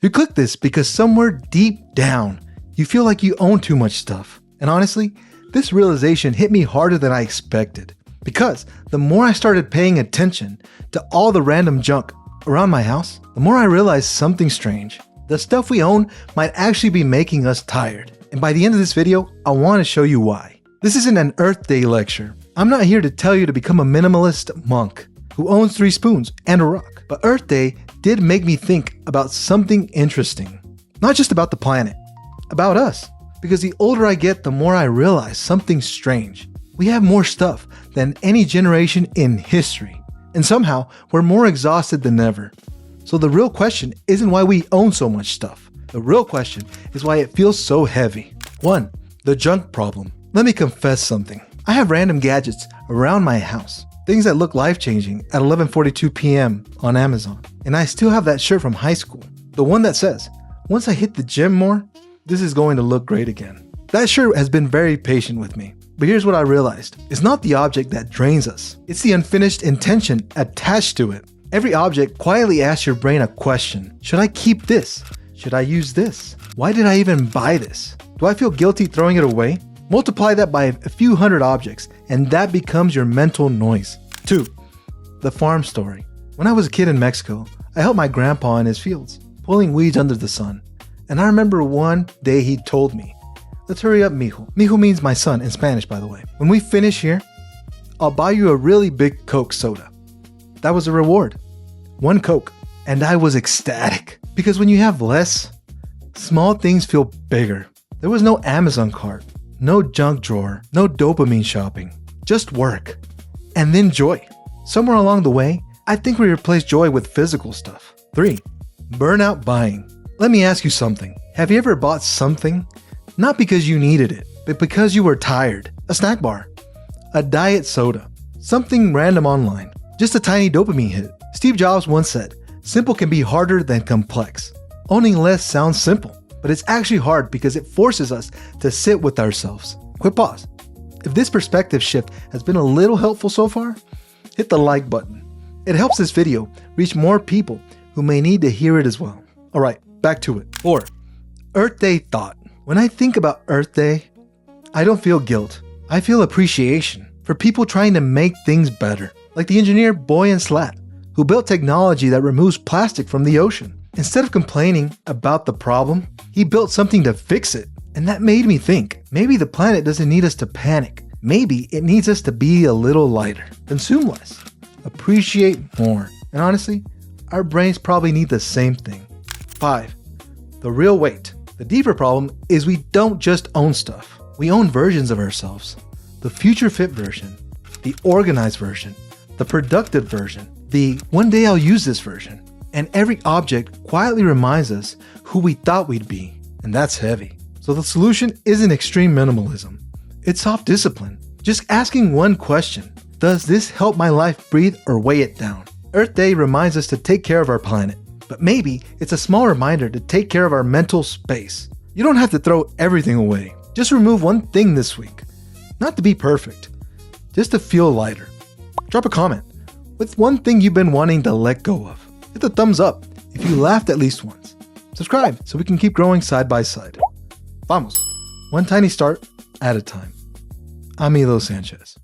You click this because somewhere deep down, you feel like you own too much stuff. And honestly, this realization hit me harder than I expected. Because the more I started paying attention to all the random junk around my house, the more I realized something strange. The stuff we own might actually be making us tired. And by the end of this video, I want to show you why. This isn't an Earth Day lecture. I'm not here to tell you to become a minimalist monk who owns 3 spoons and a rock. But Earth Day did make me think about something interesting. Not just about the planet, about us. Because the older I get, the more I realize something strange. We have more stuff than any generation in history. And somehow, we're more exhausted than ever. So the real question isn't why we own so much stuff. The real question is why it feels so heavy. 1. The junk problem. Let me confess something. I have random gadgets around my house. Things that look life-changing at 11:42 p.m. on Amazon. And I still have that shirt from high school. The one that says, once I hit the gym more, this is going to look great again. That shirt has been very patient with me. But here's what I realized. It's not the object that drains us. It's the unfinished intention attached to it. Every object quietly asks your brain a question. Should I keep this? Should I use this? Why did I even buy this? Do I feel guilty throwing it away? Multiply that by a few hundred objects, and that becomes your mental noise. 2. The farm story. When I was a kid in Mexico, I helped my grandpa in his fields, pulling weeds under the sun. And I remember one day he told me, let's hurry up, mijo. Mijo means my son in Spanish, by the way. When we finish here, I'll buy you a really big Coke soda. That was a reward. 1 Coke. And I was ecstatic. Because when you have less, small things feel bigger. There was no Amazon cart, no junk drawer, no dopamine shopping. Just work. And then joy. Somewhere along the way, I think we replaced joy with physical stuff. 3. Burnout buying. Let me ask you something. Have you ever bought something? Not because you needed it, but because you were tired. A snack bar. A diet soda. Something random online. Just a tiny dopamine hit. Steve Jobs once said, simple can be harder than complex. Owning less sounds simple, but it's actually hard because it forces us to sit with ourselves. Quick pause. If this perspective shift has been a little helpful so far, hit the like button. It helps this video reach more people who may need to hear it as well. Alright, back to it. 4. Earth Day thought. When I think about Earth Day, I don't feel guilt. I feel appreciation for people trying to make things better. Like the engineer Boyan Slat, who built technology that removes plastic from the ocean. Instead of complaining about the problem, he built something to fix it. And that made me think, maybe the planet doesn't need us to panic. Maybe it needs us to be a little lighter. Consume less. Appreciate more. And honestly, our brains probably need the same thing. 5. The real weight. The deeper problem is we don't just own stuff. We own versions of ourselves. The future fit version, the organized version, the productive version, the one day I'll use this version. And every object quietly reminds us who we thought we'd be. And that's heavy. So the solution isn't extreme minimalism. It's self-discipline. Just asking one question. Does this help my life breathe or weigh it down? Earth Day reminds us to take care of our planet. But maybe it's a small reminder to take care of our mental space. You don't have to throw everything away. Just remove one thing this week. Not to be perfect, just to feel lighter. Drop a comment with one thing you've been wanting to let go of. Hit the thumbs up if you laughed at least once. Subscribe so we can keep growing side by side. Vamos, one tiny start at a time. I'm Milo Sanchez.